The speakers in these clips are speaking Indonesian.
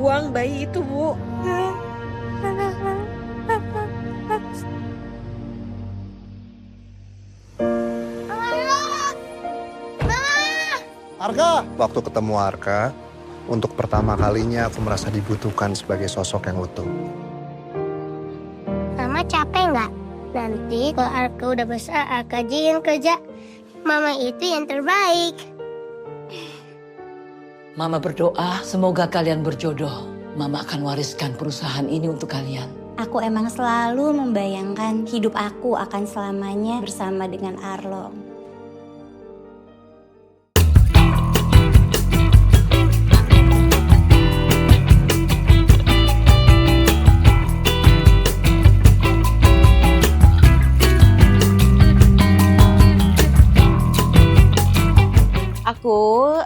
buang bayi itu, Bu. Arka! Waktu ketemu Arka, untuk pertama kalinya aku merasa dibutuhkan sebagai sosok yang utuh. Mama capek nggak? Nanti kalau Arka udah besar, Arka aja yang kerja. Mama itu yang terbaik. Mama berdoa semoga kalian berjodoh. Mama akan wariskan perusahaan ini untuk kalian. Aku emang selalu membayangkan hidup aku akan selamanya bersama dengan Arlo. Aku,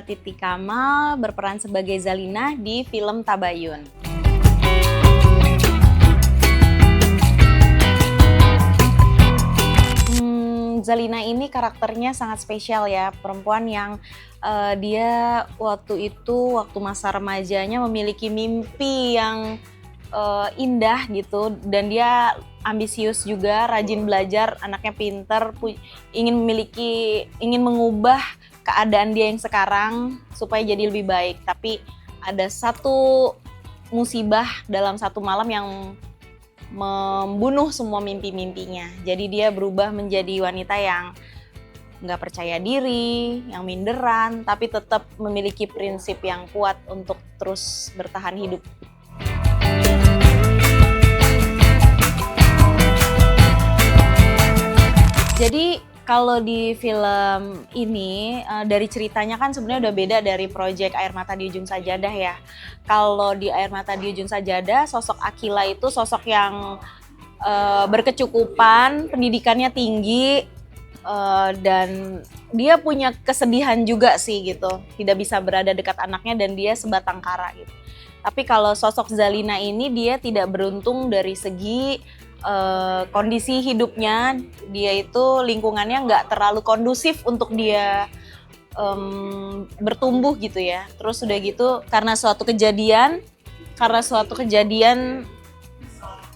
Titi Kamal, berperan sebagai Zalina di film Tabayun. Zalina ini karakternya sangat spesial ya, perempuan yang dia waktu masa remajanya memiliki mimpi yang indah gitu, dan dia ambisius juga, rajin belajar, anaknya pinter, ingin mengubah keadaan dia yang sekarang supaya jadi lebih baik. Tapi ada satu musibah dalam satu malam yang membunuh semua mimpi-mimpinya. Jadi dia berubah menjadi wanita yang nggak percaya diri, yang minderan, tapi tetap memiliki prinsip yang kuat untuk terus bertahan hidup. Jadi kalau di film ini dari ceritanya kan sebenarnya udah beda dari proyek Air Mata di Ujung Sajadah ya. Kalau di Air Mata di Ujung Sajadah, sosok Akila itu sosok yang berkecukupan, pendidikannya tinggi, dan dia punya kesedihan juga sih gitu. Tidak bisa berada dekat anaknya dan dia sebatang kara gitu. Tapi kalau sosok Zalina ini dia tidak beruntung dari segi kondisi hidupnya, dia itu lingkungannya nggak terlalu kondusif untuk dia bertumbuh gitu ya. Terus udah gitu karena suatu kejadian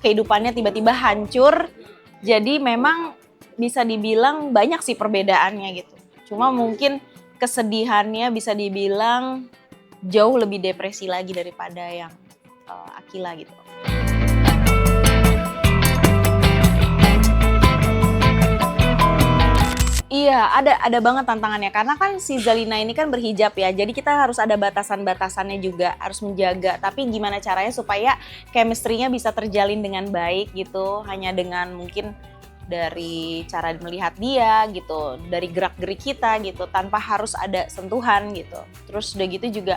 kehidupannya tiba-tiba hancur. Jadi memang bisa dibilang banyak sih perbedaannya gitu. Cuma mungkin kesedihannya bisa dibilang jauh lebih depresi lagi daripada yang Akila gitu. Iya, ada banget tantangannya karena kan si Zalina ini kan berhijab ya. Jadi kita harus ada batasan-batasannya juga, harus menjaga. Tapi gimana caranya supaya chemistry-nya bisa terjalin dengan baik gitu, hanya dengan mungkin dari cara melihat dia gitu, dari gerak-gerik kita gitu, tanpa harus ada sentuhan gitu. Terus udah gitu juga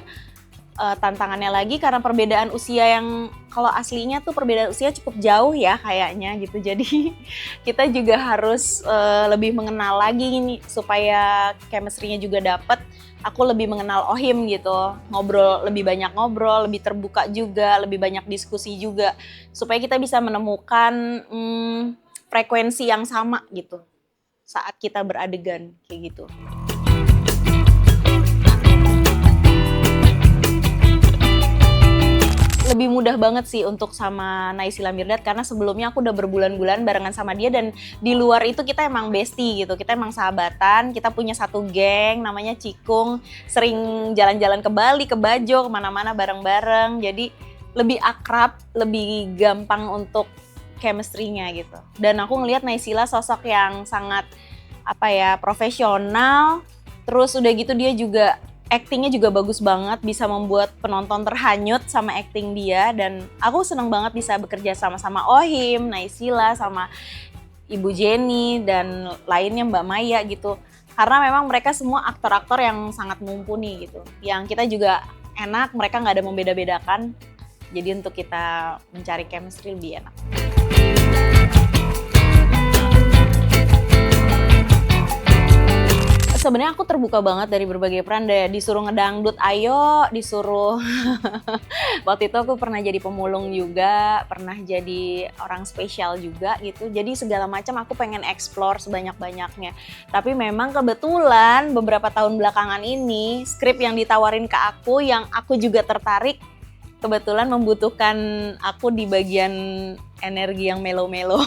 tantangannya lagi karena perbedaan usia yang kalau aslinya tuh perbedaan usia cukup jauh ya kayaknya gitu. Jadi kita juga harus lebih mengenal lagi ini supaya chemistry-nya juga dapet. Aku lebih mengenal Ohim gitu, lebih banyak ngobrol, lebih terbuka juga, lebih banyak diskusi juga supaya kita bisa menemukan frekuensi yang sama gitu saat kita beradegan kayak gitu. Lebih mudah banget sih untuk sama Naysila Mirdad karena sebelumnya aku udah berbulan-bulan barengan sama dia dan di luar itu kita emang bestie gitu, kita emang sahabatan, kita punya satu geng namanya Cikung, sering jalan-jalan ke Bali, ke Bajo, kemana-mana bareng-bareng, jadi lebih akrab, lebih gampang untuk chemistry-nya gitu. Dan aku ngelihat Naysila sosok yang sangat profesional, terus udah gitu dia juga actingnya juga bagus banget, bisa membuat penonton terhanyut sama acting dia, dan aku seneng banget bisa bekerja sama Ohim, Naysila, sama Ibu Jenny, dan lainnya Mbak Maya gitu. Karena memang mereka semua aktor-aktor yang sangat mumpuni gitu. Yang kita juga enak, mereka nggak ada membeda-bedakan, jadi untuk kita mencari chemistry lebih enak. Sebenarnya aku terbuka banget dari berbagai peran deh, disuruh ngedangdut ayo, disuruh waktu itu aku pernah jadi pemulung juga, pernah jadi orang spesial juga gitu, jadi segala macam aku pengen explore sebanyak-banyaknya. Tapi memang kebetulan beberapa tahun belakangan ini skrip yang ditawarin ke aku yang aku juga tertarik kebetulan membutuhkan aku di bagian energi yang melo-melo.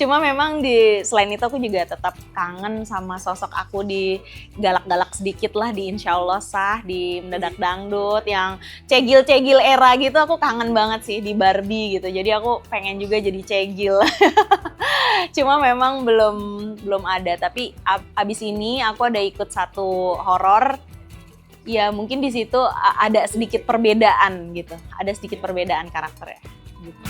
Cuma memang selain itu aku juga tetap kangen sama sosok aku di galak-galak sedikit lah di Insya Allah Sah, di Mendadak Dangdut, yang cegil-cegil era gitu aku kangen banget sih di Barbie gitu. Jadi aku pengen juga jadi cegil. Cuma memang belum ada, tapi abis ini aku ada ikut satu horor. Ya mungkin di situ ada sedikit perbedaan gitu, ada sedikit perbedaan karakternya. Gitu.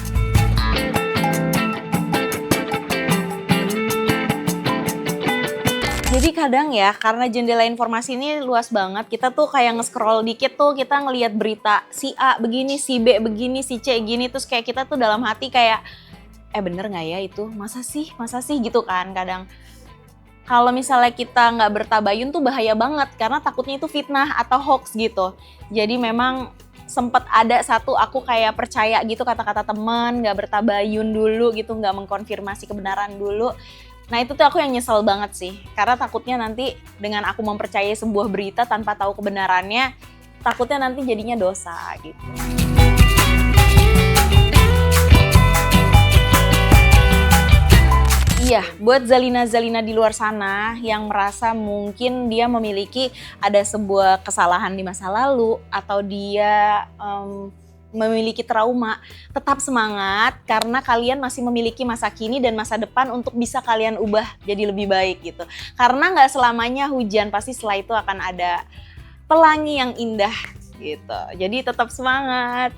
Jadi kadang ya, karena jendela informasi ini luas banget, kita tuh kayak nge-scroll dikit tuh kita ngelihat berita si A begini, si B begini, si C gini, terus kayak kita tuh dalam hati kayak, bener nggak ya itu? Masa sih gitu kan kadang. Kalau misalnya kita nggak bertabayun tuh bahaya banget karena takutnya itu fitnah atau hoax gitu. Jadi memang sempet ada satu aku kayak percaya gitu kata-kata teman, nggak bertabayun dulu gitu, nggak mengkonfirmasi kebenaran dulu. Nah itu tuh aku yang nyesel banget sih, karena takutnya nanti dengan aku mempercayai sebuah berita tanpa tahu kebenarannya, takutnya nanti jadinya dosa gitu. Iya, buat Zalina-Zalina di luar sana yang merasa mungkin dia memiliki ada sebuah kesalahan di masa lalu atau dia memiliki trauma, tetap semangat karena kalian masih memiliki masa kini dan masa depan untuk bisa kalian ubah jadi lebih baik gitu. Karena nggak selamanya hujan, pasti setelah itu akan ada pelangi yang indah gitu. Jadi tetap semangat.